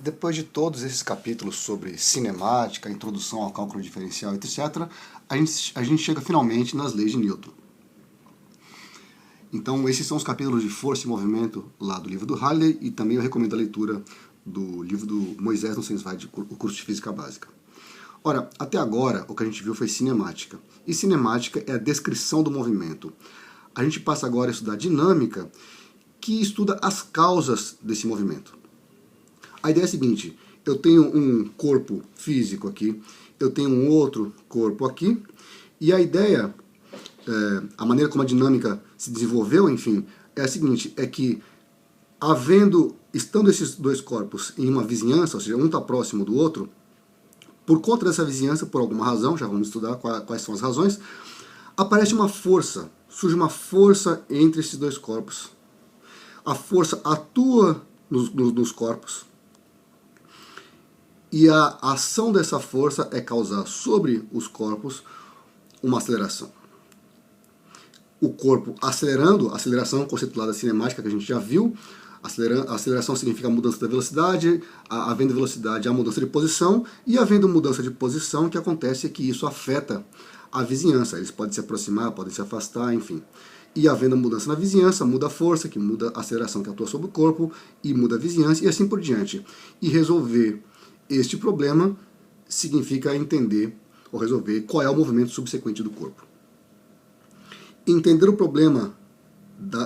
Depois de todos esses capítulos sobre cinemática, introdução ao cálculo diferencial, etc., a gente chega finalmente nas leis de Newton. Então, esses são os capítulos de força e movimento lá do livro do Halley, e também eu recomendo a leitura do livro do Moisés Nussensweid, o curso de Física Básica. Ora, até agora o que a gente viu foi cinemática. E cinemática é a descrição do movimento. A gente passa agora a estudar dinâmica, que estuda as causas desse movimento. A ideia é a seguinte: eu tenho um corpo físico aqui, eu tenho um outro corpo aqui, e a ideia, a maneira como a dinâmica se desenvolveu, enfim, é a seguinte, é que estando esses dois corpos em uma vizinhança, ou seja, um está próximo do outro, por conta dessa vizinhança, por alguma razão, já vamos estudar quais são as razões, aparece uma força, surge uma força entre esses dois corpos. A força atua nos corpos, e a ação dessa força é causar sobre os corpos uma aceleração. O corpo acelerando, aceleração conceituada cinemática que a gente já viu, aceleração significa a mudança da velocidade, havendo velocidade a mudança de posição, e havendo mudança de posição, o que acontece é que isso afeta a vizinhança, eles podem se aproximar, podem se afastar, enfim. E havendo mudança na vizinhança, muda a força, que muda a aceleração que atua sobre o corpo, e muda a vizinhança, e assim por diante. E resolver este problema significa entender ou resolver qual é o movimento subsequente do corpo. Entender o problema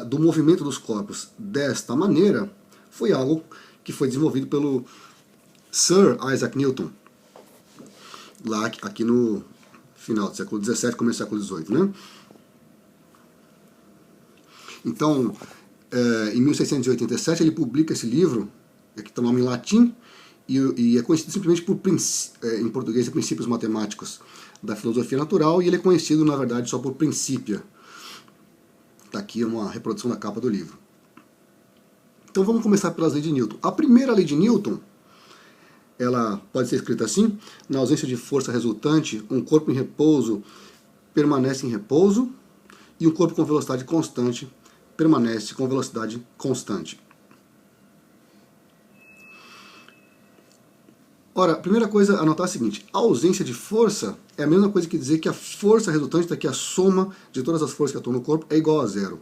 do movimento dos corpos desta maneira foi algo que foi desenvolvido pelo Sir Isaac Newton, lá aqui no final do século XVII, começo do século XVIII, né? Então, em 1687 ele publica esse livro, que está o nome em latim, e é conhecido simplesmente em português, Princípios Matemáticos da Filosofia Natural, e ele é conhecido, na verdade, só por Principia. Está aqui uma reprodução da capa do livro. Então vamos começar pelas leis de Newton. A primeira lei de Newton, ela pode ser escrita assim: na ausência de força resultante, um corpo em repouso permanece em repouso, e um corpo com velocidade constante permanece com velocidade constante. Ora, a primeira coisa a notar é a seguinte: a ausência de força é a mesma coisa que dizer que a força resultante, daqui a soma de todas as forças que atuam no corpo, é igual a zero.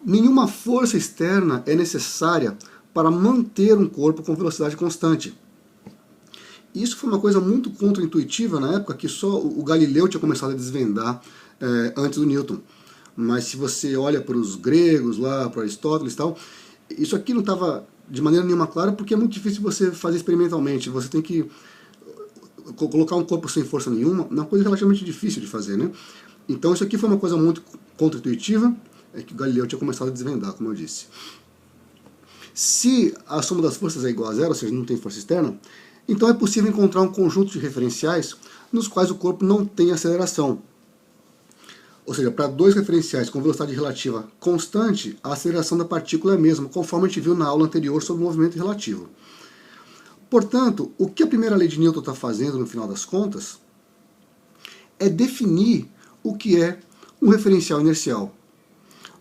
Nenhuma força externa é necessária para manter um corpo com velocidade constante. Isso foi uma coisa muito contraintuitiva na época, que só o Galileu tinha começado a desvendar antes do Newton. Mas se você olha para os gregos, lá para Aristóteles e tal, isso aqui não estava de maneira nenhuma clara, porque é muito difícil você fazer experimentalmente. Você tem que colocar um corpo sem força nenhuma, é uma coisa relativamente difícil de fazer, né? Então isso aqui foi uma coisa muito contraintuitiva, que o Galileu tinha começado a desvendar, como eu disse. Se a soma das forças é igual a zero, ou seja, não tem força externa, então é possível encontrar um conjunto de referenciais nos quais o corpo não tem aceleração. Ou seja, para dois referenciais com velocidade relativa constante, a aceleração da partícula é a mesma, conforme a gente viu na aula anterior sobre o movimento relativo. Portanto, o que a primeira lei de Newton está fazendo, no final das contas, é definir o que é um referencial inercial.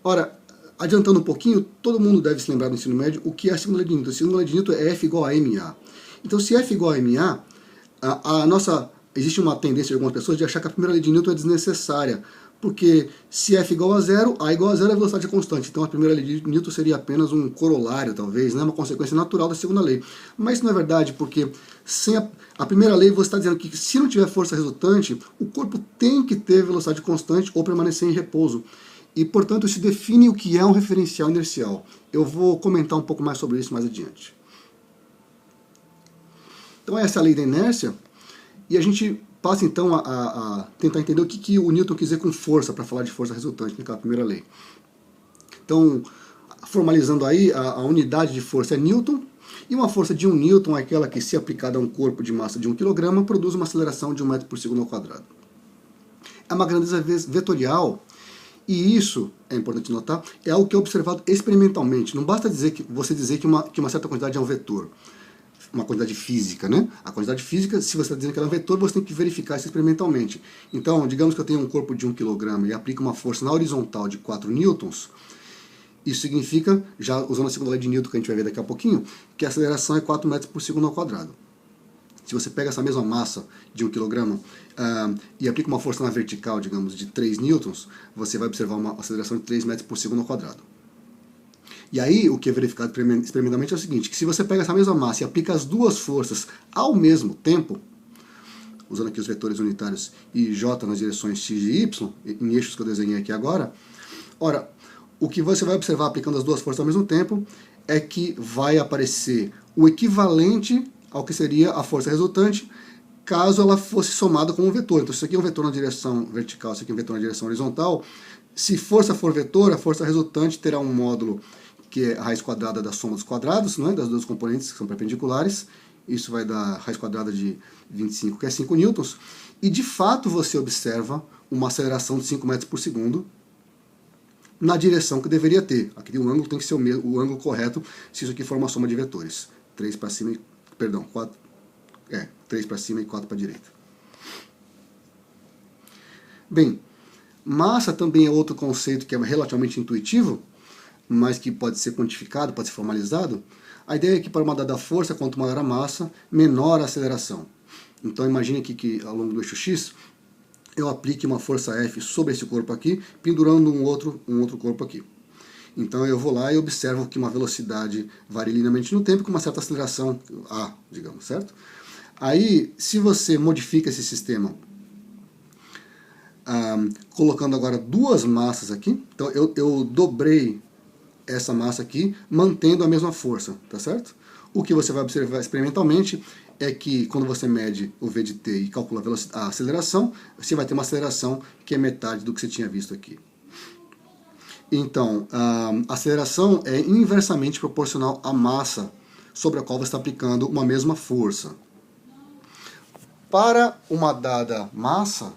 Ora, adiantando um pouquinho, todo mundo deve se lembrar do ensino médio o que é a segunda lei de Newton. A segunda lei de Newton é F igual a ma. Então, se F igual a ma, existe uma tendência de algumas pessoas de achar que a primeira lei de Newton é desnecessária, porque se F igual a zero, A igual a zero é a velocidade constante. Então a primeira lei de Newton seria apenas um corolário, talvez, né? Uma consequência natural da segunda lei. Mas isso não é verdade, porque sem a primeira lei você está dizendo que se não tiver força resultante, o corpo tem que ter velocidade constante ou permanecer em repouso. E, portanto, isso define o que é um referencial inercial. Eu vou comentar um pouco mais sobre isso mais adiante. Então essa é a lei da inércia, e a gente passa então a tentar entender o que o Newton quis dizer com força, para falar de força resultante naquela primeira lei. Então, formalizando aí, a unidade de força é Newton, e uma força de 1 Newton é aquela que, se aplicada a um corpo de massa de 1 kg, produz uma aceleração de 1 metro por segundo ao quadrado. É uma grandeza vetorial, e isso, é importante notar, é algo que é observado experimentalmente. Não basta você dizer que uma certa quantidade é um vetor, uma quantidade física, né? A quantidade física, se você está dizendo que ela é um vetor, você tem que verificar isso experimentalmente. Então, digamos que eu tenho um corpo de 1 kg e aplico uma força na horizontal de 4 newtons, Isso significa, já usando a segunda lei de Newton que a gente vai ver daqui a pouquinho, que a aceleração é 4 metros por segundo ao quadrado. Se você pega essa mesma massa de 1 kg e aplica uma força na vertical, digamos, de 3 newtons, você vai observar uma aceleração de 3 metros por segundo ao quadrado. E aí, o que é verificado experimentalmente é o seguinte, que se você pega essa mesma massa e aplica as duas forças ao mesmo tempo, usando aqui os vetores unitários I e J nas direções X e Y, em eixos que eu desenhei aqui agora, ora, o que você vai observar aplicando as duas forças ao mesmo tempo é que vai aparecer o equivalente ao que seria a força resultante caso ela fosse somada com um vetor. Então, se isso aqui é um vetor na direção vertical, isso aqui é um vetor na direção horizontal, se força for vetor, a força resultante terá um módulo que é a raiz quadrada da soma dos quadrados, né, das duas componentes que são perpendiculares. Isso vai dar raiz quadrada de 25, que é 5 newtons. E, de fato, você observa uma aceleração de 5 metros por segundo na direção que deveria ter. Aqui o ângulo tem que ser o ângulo correto se isso aqui for uma soma de vetores. 3 para cima e... Perdão, 4... 3 para cima e 4 para a direita. Bem, massa também é outro conceito que é relativamente intuitivo, mas que pode ser quantificado, pode ser formalizado. A ideia é que para uma dada força, quanto maior a massa, menor a aceleração. Então imagine aqui que ao longo do eixo X, eu aplique uma força F sobre esse corpo aqui, pendurando um outro corpo aqui. Então eu vou lá e observo que uma velocidade varia linearmente no tempo com uma certa aceleração A, digamos, certo? Aí, se você modifica esse sistema, colocando agora duas massas aqui, então eu dobrei essa massa aqui, mantendo a mesma força, tá certo? O que você vai observar experimentalmente é que quando você mede o V de t e calcula a aceleração, você vai ter uma aceleração que é metade do que você tinha visto aqui. Então, a aceleração é inversamente proporcional à massa sobre a qual você está aplicando uma mesma força. Para uma dada massa,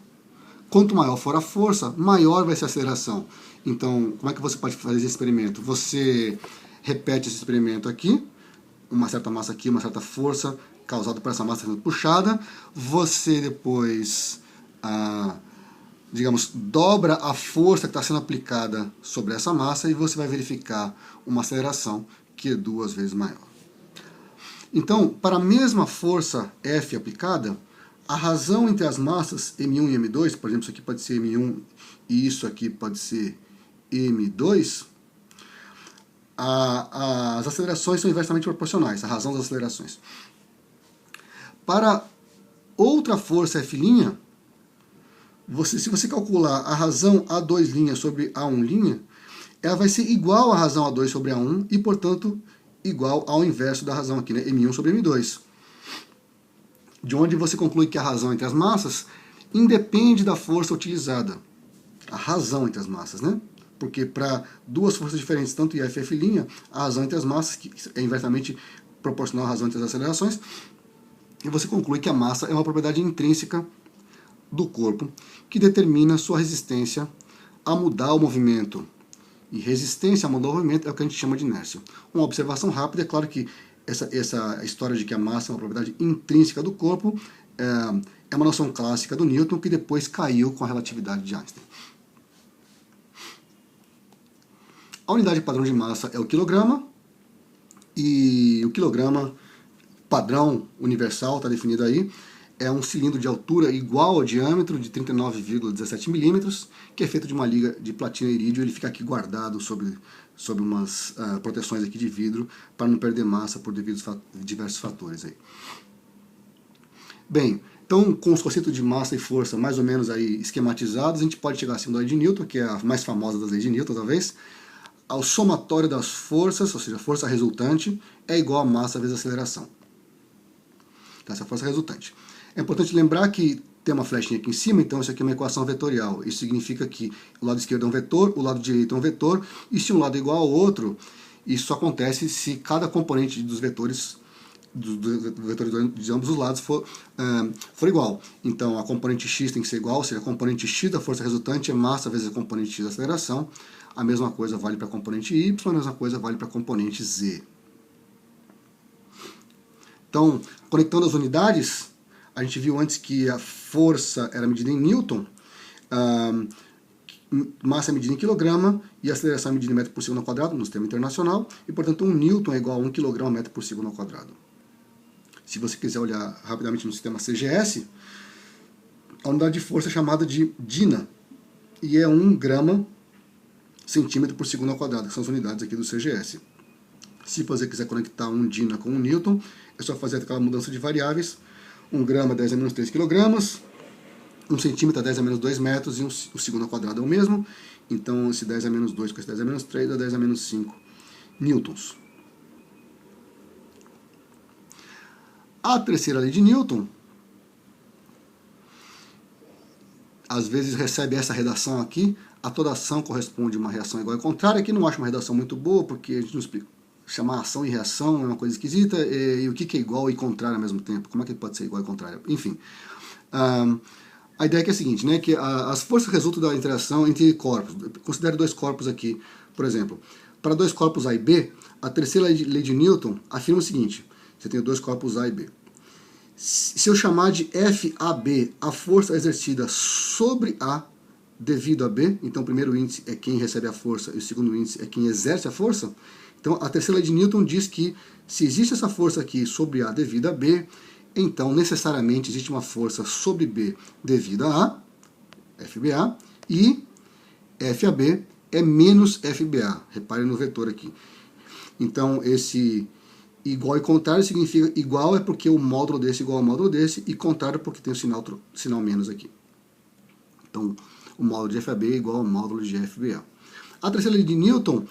quanto maior for a força, maior vai ser a aceleração. Então, como é que você pode fazer esse experimento? Você repete esse experimento aqui, uma certa massa aqui, uma certa força causada por essa massa sendo puxada. Você depois, digamos, dobra a força que está sendo aplicada sobre essa massa e você vai verificar uma aceleração que é 2 vezes maior. Então, para a mesma força F aplicada, a razão entre as massas M1 e M2, por exemplo, isso aqui pode ser M1 e isso aqui pode ser M2, as acelerações são inversamente proporcionais, a razão das acelerações. Para outra força F', se você calcular a razão A2' sobre A1', ela vai ser igual à razão A2 sobre A1 e, portanto, igual ao inverso da razão aqui, né? M1 sobre M2. De onde você conclui que a razão entre as massas independe da força utilizada. A razão entre as massas, né? Porque para duas forças diferentes, tanto F e F', a razão entre as massas, que é inversamente proporcional à razão entre as acelerações, e você conclui que a massa é uma propriedade intrínseca do corpo que determina sua resistência a mudar o movimento. E resistência a mudar o movimento é o que a gente chama de inércia. Uma observação rápida, é claro que essa história de que a massa é uma propriedade intrínseca do corpo é uma noção clássica do Newton que depois caiu com a relatividade de Einstein. A unidade padrão de massa é o quilograma, e o quilograma padrão universal, está definido aí, é um cilindro de altura igual ao diâmetro de 39,17 milímetros, que é feito de uma liga de platina e irídio. Ele fica aqui guardado sobre umas proteções aqui de vidro para não perder massa por diversos fatores aí. Bem, então com os conceitos de massa e força mais ou menos aí esquematizados, a gente pode chegar à segunda lei de Newton, que é a mais famosa das leis de Newton talvez. Ao somatório das forças, ou seja, a força resultante, é igual a massa vezes a aceleração. Então, essa é a força resultante. É importante lembrar que tem uma flechinha aqui em cima, então isso aqui é uma equação vetorial. Isso significa que o lado esquerdo é um vetor, o lado direito é um vetor, e se um lado é igual ao outro, isso acontece se cada componente dos vetores de ambos os lados for igual. Então a componente x tem que ser igual, ou seja, a componente x da força resultante é massa vezes a componente x da aceleração. A mesma coisa vale para a componente y, a mesma coisa vale para a componente z. Então, conectando as unidades, a gente viu antes que a força era medida em Newton, massa é medida em quilograma e aceleração é medida em metro por segundo ao quadrado no sistema internacional, e portanto 1 newton é igual a 1 kg metro por segundo ao quadrado. Se você quiser olhar rapidamente no sistema CGS, a unidade de força é chamada de DINA, e é 1 grama centímetro por segundo ao quadrado, que são as unidades aqui do CGS. Se você quiser conectar um DINA com um newton, é só fazer aquela mudança de variáveis. 1 grama é 10 a menos 3 quilogramas, 1 centímetro é 10 a menos 2 metros, e o segundo ao quadrado é o mesmo. Então, esse 10 a menos 2 com esse 10 a menos 3 dá 10 a menos 5 newtons. A terceira lei de Newton, às vezes recebe essa redação aqui: a toda ação corresponde a uma reação igual e contrária. Aqui não acho uma redação muito boa, porque a gente não explica. Chamar ação e reação é uma coisa esquisita, e o que é igual e contrário ao mesmo tempo? Como é que pode ser igual e contrário? Enfim, a ideia aqui é a seguinte, né, que as forças resultam da interação entre corpos. Considere dois corpos aqui, por exemplo. Para dois corpos A e B, a terceira lei de Newton afirma o seguinte: você tem dois corpos A e B. Se eu chamar de FAB a força exercida sobre A devido a B, então o primeiro índice é quem recebe a força e o segundo índice é quem exerce a força. Então a terceira lei de Newton diz que se existe essa força aqui sobre A devido a B, então necessariamente existe uma força sobre B devido a A, FBA, e FAB é menos FBA. Reparem no vetor aqui. Então esse igual e contrário significa igual é porque o módulo desse é igual ao módulo desse, e contrário porque tem o sinal menos aqui. Então o módulo de FAB é igual ao módulo de FBA. A terceira lei de Newton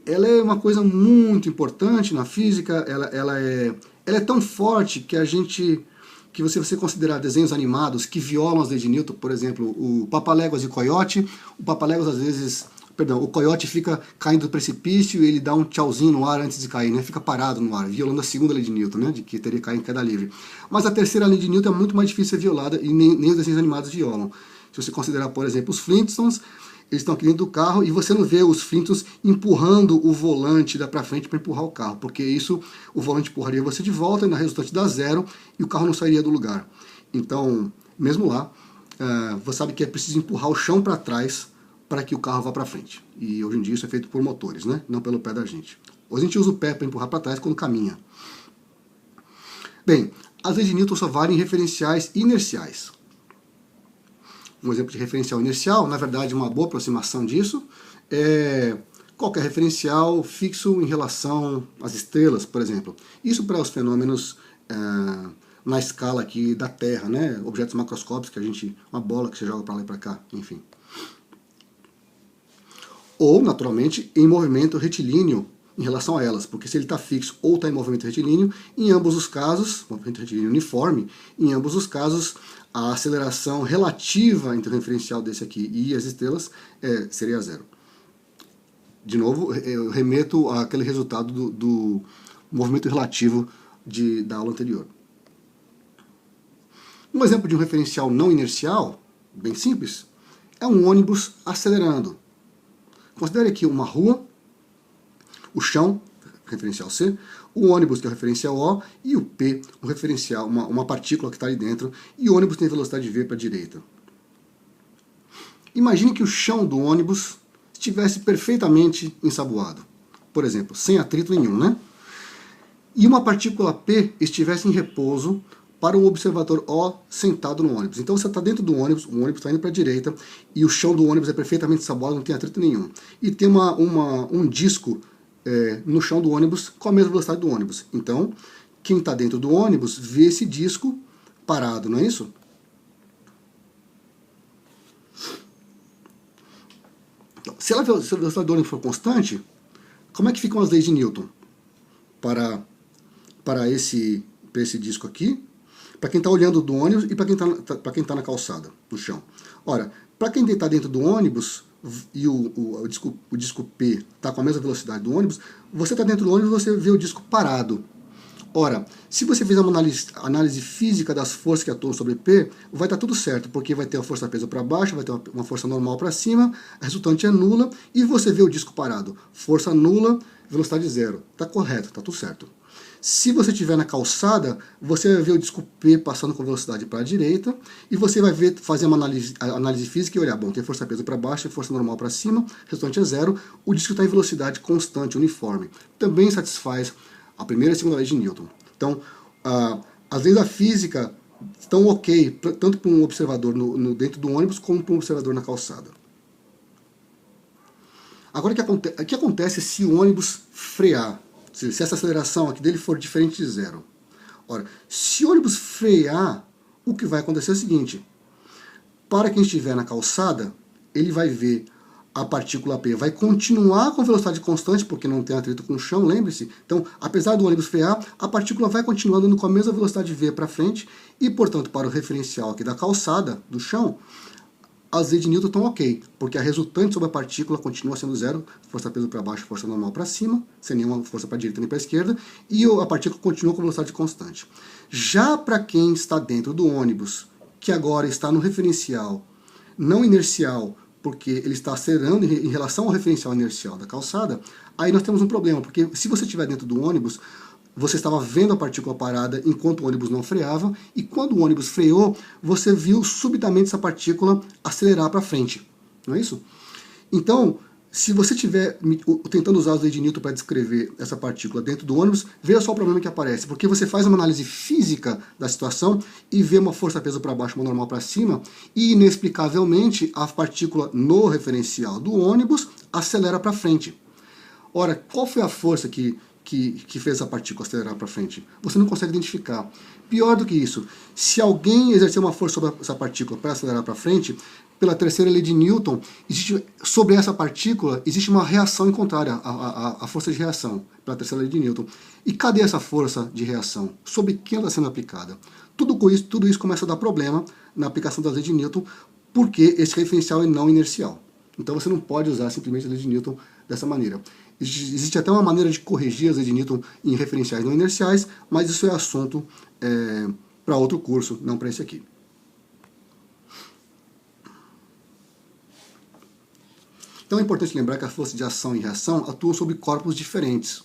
ela é uma coisa muito importante na física. Ela é tão forte que você considerar desenhos animados que violam as leis de Newton, por exemplo, o Papaléguas e o Coiote. O Papaléguas às vezes, o Coiote fica caindo do precipício e ele dá um tchauzinho no ar antes de cair, né? Fica parado no ar, violando a segunda lei de Newton, né? De que teria que cair em queda livre. Mas a terceira lei de Newton é muito mais difícil de ser violada, e nem os desenhos animados violam. Se você considerar, por exemplo, os Flintstones, eles estão aqui dentro do carro e você não vê os Flintstones empurrando o volante lá para frente para empurrar o carro, porque o volante empurraria você de volta e na resultante dá zero e o carro não sairia do lugar. Então, mesmo lá, você sabe que é preciso empurrar o chão para trás para que o carro vá para frente. E hoje em dia isso é feito por motores, né? Não pelo pé da gente. Hoje a gente usa o pé para empurrar para trás quando caminha. Bem, as leis de Newton só valem em referenciais inerciais. Um exemplo de referencial inercial, na verdade uma boa aproximação disso, é qualquer referencial fixo em relação às estrelas, por exemplo. Isso para os fenômenos na escala aqui da Terra, né? Objetos macroscópicos, uma bola que você joga para lá e para cá, enfim. Ou, naturalmente, em movimento retilíneo em relação a elas, porque se ele está fixo ou está em movimento retilíneo, em ambos os casos, movimento retilíneo uniforme, em ambos os casos, a aceleração relativa entre o referencial desse aqui e as estrelas seria zero. De novo, eu remeto àquele resultado do movimento relativo da aula anterior. Um exemplo de um referencial não inercial, bem simples, é um ônibus acelerando. Considere aqui uma rua, o chão, referencial C, o ônibus, que é o referencial O, e o P, o referencial, uma partícula que está ali dentro, e o ônibus tem velocidade V para a direita. Imagine que o chão do ônibus estivesse perfeitamente ensaboado, por exemplo, sem atrito nenhum, né? E uma partícula P estivesse em repouso para um observador O sentado no ônibus. Então você está dentro do ônibus, o ônibus está indo para a direita, e o chão do ônibus é perfeitamente ensaboado, não tem atrito nenhum. E tem um disco no chão do ônibus com a mesma velocidade do ônibus. Então, quem está dentro do ônibus vê esse disco parado, não é isso? Então, se a velocidade do ônibus for constante, como é que ficam as leis de Newton para esse disco aqui, para quem está olhando do ônibus e para quem tá na calçada, no chão? Ora, para quem está dentro do ônibus e o disco P está com a mesma velocidade do ônibus, você está dentro do ônibus e você vê o disco parado. Ora, se você fizer uma análise física das forças que atuam sobre P, vai estar tudo certo, porque vai ter a força peso para baixo, vai ter uma força normal para cima, a resultante é nula, e você vê o disco parado. Força nula, velocidade zero. Está correto, está tudo certo. Se você estiver na calçada, você vai ver o disco P passando com velocidade para a direita, e você vai ver, fazer uma análise física e olhar, bom, tem força-peso para baixo e força normal para cima, o restante é zero, o disco está em velocidade constante, uniforme. Também satisfaz a primeira e a segunda lei de Newton. Então, as leis da física estão ok, tanto para um observador dentro do ônibus, como para um observador na calçada. Agora, o que acontece se o ônibus frear? Se essa aceleração aqui dele for diferente de zero? Ora, se o ônibus frear, o que vai acontecer é o seguinte: para quem estiver na calçada, ele vai ver a partícula P vai continuar com velocidade constante, porque não tem atrito com o chão, lembre-se. Então, apesar do ônibus frear, a partícula vai continuar andando com a mesma velocidade v para frente, e, portanto, para o referencial aqui da calçada, do chão, as leis de Newton estão ok, porque a resultante sobre a partícula continua sendo zero, força-peso para baixo, força normal para cima, sem nenhuma força para a direita nem para a esquerda, e a partícula continua com velocidade constante. Já para quem está dentro do ônibus, que agora está no referencial não inercial, porque ele está acelerando em relação ao referencial inercial da calçada, aí nós temos um problema, porque se você estiver dentro do ônibus, você estava vendo a partícula parada enquanto o ônibus não freava, e quando o ônibus freou, você viu subitamente essa partícula acelerar para frente. Não é isso? Então, se você estiver tentando usar as leis de Newton para descrever essa partícula dentro do ônibus, veja só o problema que aparece, porque você faz uma análise física da situação e vê uma força-peso para baixo, uma normal para cima, e inexplicavelmente a partícula no referencial do ônibus acelera para frente. Ora, qual foi a força que fez a partícula acelerar para frente? Você não consegue identificar. Pior do que isso, se alguém exercer uma força sobre essa partícula para acelerar para frente, pela terceira lei de Newton, sobre essa partícula existe uma reação em contrária, a força de reação, pela terceira lei de Newton. E cadê essa força de reação? Sobre quem ela está sendo aplicada? Tudo isso começa a dar problema na aplicação das leis de Newton, porque esse referencial é não inercial. Então você não pode usar simplesmente a lei de Newton dessa maneira. Existe até uma maneira de corrigir as leis de Newton em referenciais não inerciais, mas isso é assunto para outro curso, não para esse aqui. Então é importante lembrar que a força de ação e reação atuam sobre corpos diferentes.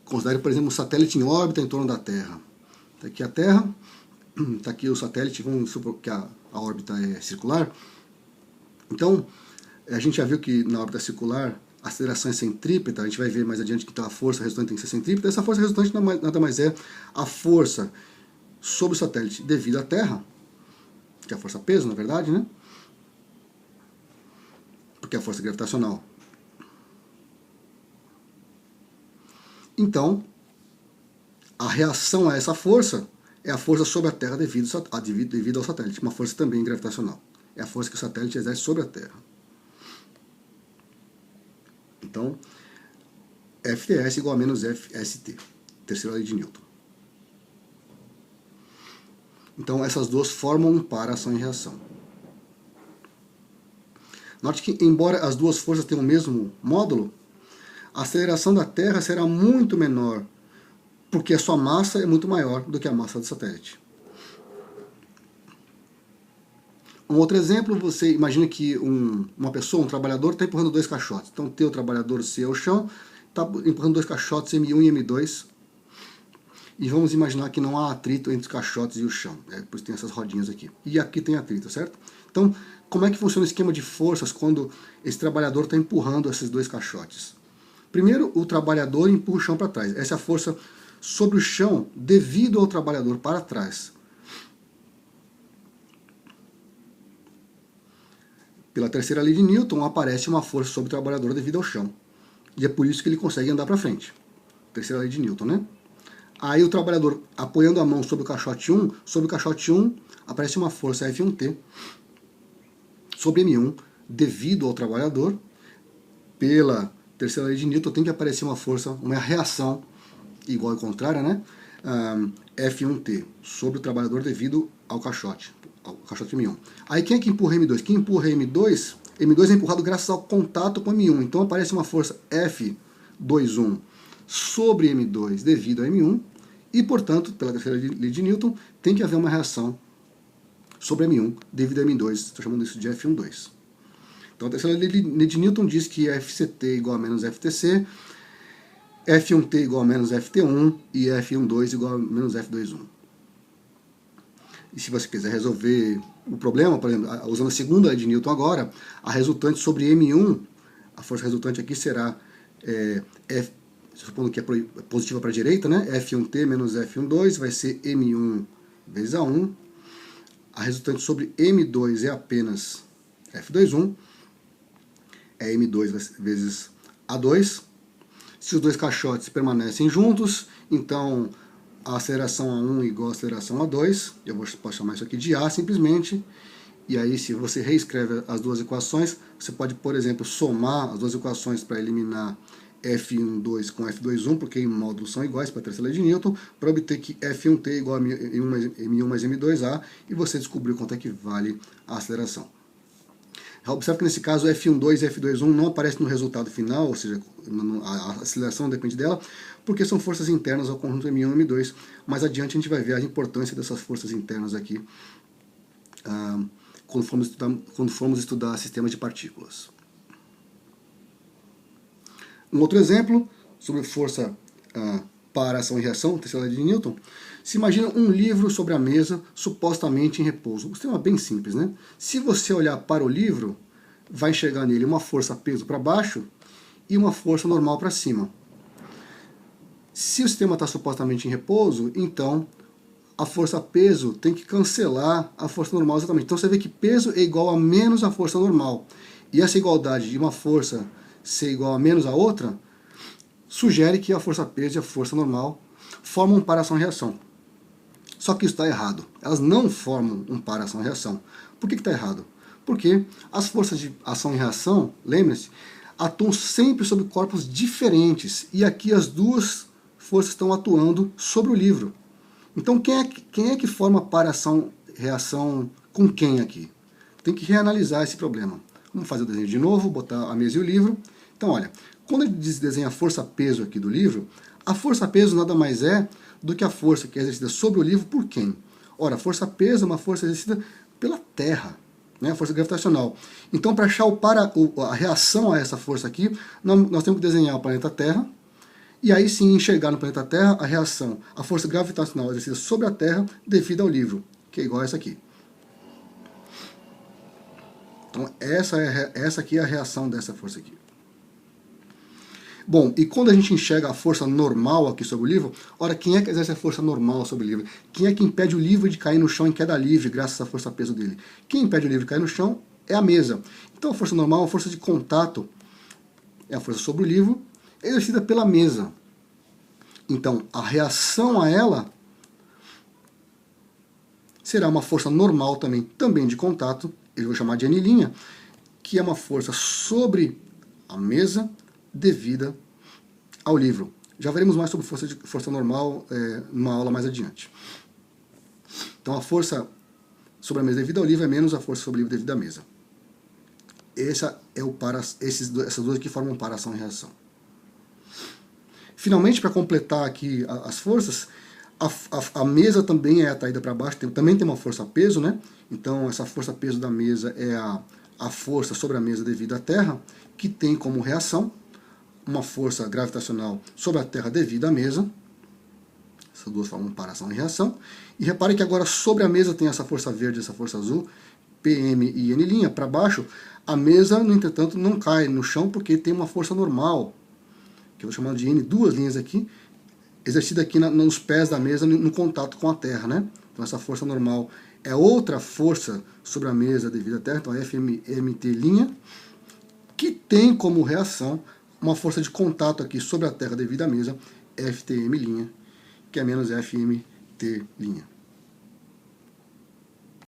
Considere, por exemplo, um satélite em órbita em torno da Terra. Está aqui a Terra, está aqui o satélite, vamos supor que a órbita é circular. Então, a gente já viu que na órbita circular a aceleração é centrípeta, a gente vai ver mais adiante que então a força resultante tem que ser centrípeta. Essa força resultante nada mais é a força sobre o satélite devido à Terra, que é a força peso, na verdade, né? Porque é a força gravitacional. Então, a reação a essa força é a força sobre a Terra devido ao satélite, uma força também gravitacional. É a força que o satélite exerce sobre a Terra. Então, FTS igual a menos FST, terceira lei de Newton. Então, essas duas formam um par, ação e reação. Note que, embora as duas forças tenham o mesmo módulo, a aceleração da Terra será muito menor, porque a sua massa é muito maior do que a massa do satélite. Um outro exemplo, você imagina que uma pessoa, um trabalhador, está empurrando dois caixotes. Então, tem o trabalhador C ao chão, está empurrando dois caixotes M1 e M2. E vamos imaginar que não há atrito entre os caixotes e o chão. Por isso tem essas rodinhas aqui. E aqui tem atrito, certo? Então, como é que funciona o esquema de forças quando esse trabalhador está empurrando esses dois caixotes? Primeiro, o trabalhador empurra o chão para trás. Essa é a força sobre o chão devido ao trabalhador para trás. Pela terceira lei de Newton, aparece uma força sobre o trabalhador devido ao chão. E é por isso que ele consegue andar para frente. Terceira lei de Newton, né? Aí o trabalhador apoiando a mão sobre o caixote 1, aparece uma força F1T sobre M1 devido ao trabalhador. Pela terceira lei de Newton tem que aparecer uma força, uma reação igual e contrária, né? F1T sobre o trabalhador devido ao caixote M1. Aí quem é que empurra M2? Quem empurra M2? M2 é empurrado graças ao contato com M1. Então aparece uma força F21 sobre M2 devido a M1. E, portanto, pela terceira lei de Newton, tem que haver uma reação sobre M1 devido a M2. Estou chamando isso de F12. Então a terceira lei de Newton diz que FCT igual a menos FTC. F1T igual a menos FT1 e F12 igual a menos F21. E se você quiser resolver o problema, por exemplo, usando a segunda lei de Newton agora, a resultante sobre M1, a força resultante aqui será, supondo que é positiva para a direita, né? F1T menos F12 vai ser M1 vezes A1. A resultante sobre M2 é apenas F21, é M2 vezes A2. Se os dois caixotes permanecem juntos, então a aceleração A1 igual a aceleração A2, eu posso chamar isso aqui de A simplesmente, e aí se você reescreve as duas equações, você pode, por exemplo, somar as duas equações para eliminar F12 com F21, porque em módulos são iguais para a terceira lei de Newton, para obter que F1T é igual a M1 mais M2A, e você descobriu quanto é que vale a aceleração. Observe que nesse caso F12 e F21 não aparecem no resultado final, ou seja, a aceleração depende dela, porque são forças internas ao conjunto M1 e M2. Mais adiante a gente vai ver a importância dessas forças internas aqui quando formos estudar sistemas de partículas. Um outro exemplo sobre força para ação e reação, terceira lei de Newton. Se imagina um livro sobre a mesa, supostamente em repouso. Um sistema bem simples, né? Se você olhar para o livro, vai enxergar nele uma força-peso para baixo e uma força normal para cima. Se o sistema está supostamente em repouso, então a força-peso tem que cancelar a força normal exatamente. Então você vê que peso é igual a menos a força normal. E essa igualdade de uma força ser igual a menos a outra sugere que a força-peso e a força normal formam um par ação-reação. Só que isso está errado. Elas não formam um par ação-reação. Por que está errado? Porque as forças de ação e reação, lembre-se, atuam sempre sobre corpos diferentes. E aqui as duas forças estão atuando sobre o livro. Então quem é que forma par ação-reação com quem aqui? Tem que reanalisar esse problema. Vamos fazer o desenho de novo, botar a mesa e o livro. Então olha, quando ele desenha a força-peso aqui do livro, a força-peso nada mais é do que a força que é exercida sobre o livro por quem? Ora, a força-peso é uma força exercida pela Terra, né, a força gravitacional. Então, para achar a reação a essa força aqui, nós temos que desenhar o planeta Terra, e aí sim enxergar no planeta Terra a reação, a força gravitacional exercida sobre a Terra devido ao livro, que é igual a essa aqui. Então, essa aqui é a reação dessa força aqui. Bom, e quando a gente enxerga a força normal aqui sobre o livro, ora, quem é que exerce a força normal sobre o livro? Quem é que impede o livro de cair no chão em queda livre, graças à força-peso dele? Quem impede o livro de cair no chão é a mesa. Então a força normal é uma força de contato, é a força sobre o livro, exercida pela mesa. Então a reação a ela será uma força normal também de contato, eu vou chamar de N', que é uma força sobre a mesa, devida ao livro. Já veremos mais sobre força normal numa aula mais adiante. Então a força sobre a mesa devida ao livro é menos a força sobre o livro devida à mesa. Essas duas aqui formam par ação e reação. Finalmente, para completar aqui as forças, a mesa também é atraída para baixo, também tem uma força-peso, né? Então essa força-peso da mesa é a força sobre a mesa devida à Terra, que tem como reação uma força gravitacional sobre a Terra devida à mesa. Essas duas formam par ação e reação. E repare que agora sobre a mesa tem essa força verde e essa força azul, PM e N'. Para baixo, a mesa, no entretanto, não cai no chão porque tem uma força normal, que eu vou chamar de N, duas linhas aqui, exercida aqui nos pés da mesa no contato com a Terra, né? Então essa força normal é outra força sobre a mesa devida à Terra, então FMT', que tem como reação uma força de contato aqui sobre a Terra devida à mesa, FTM', que é menos FMT'.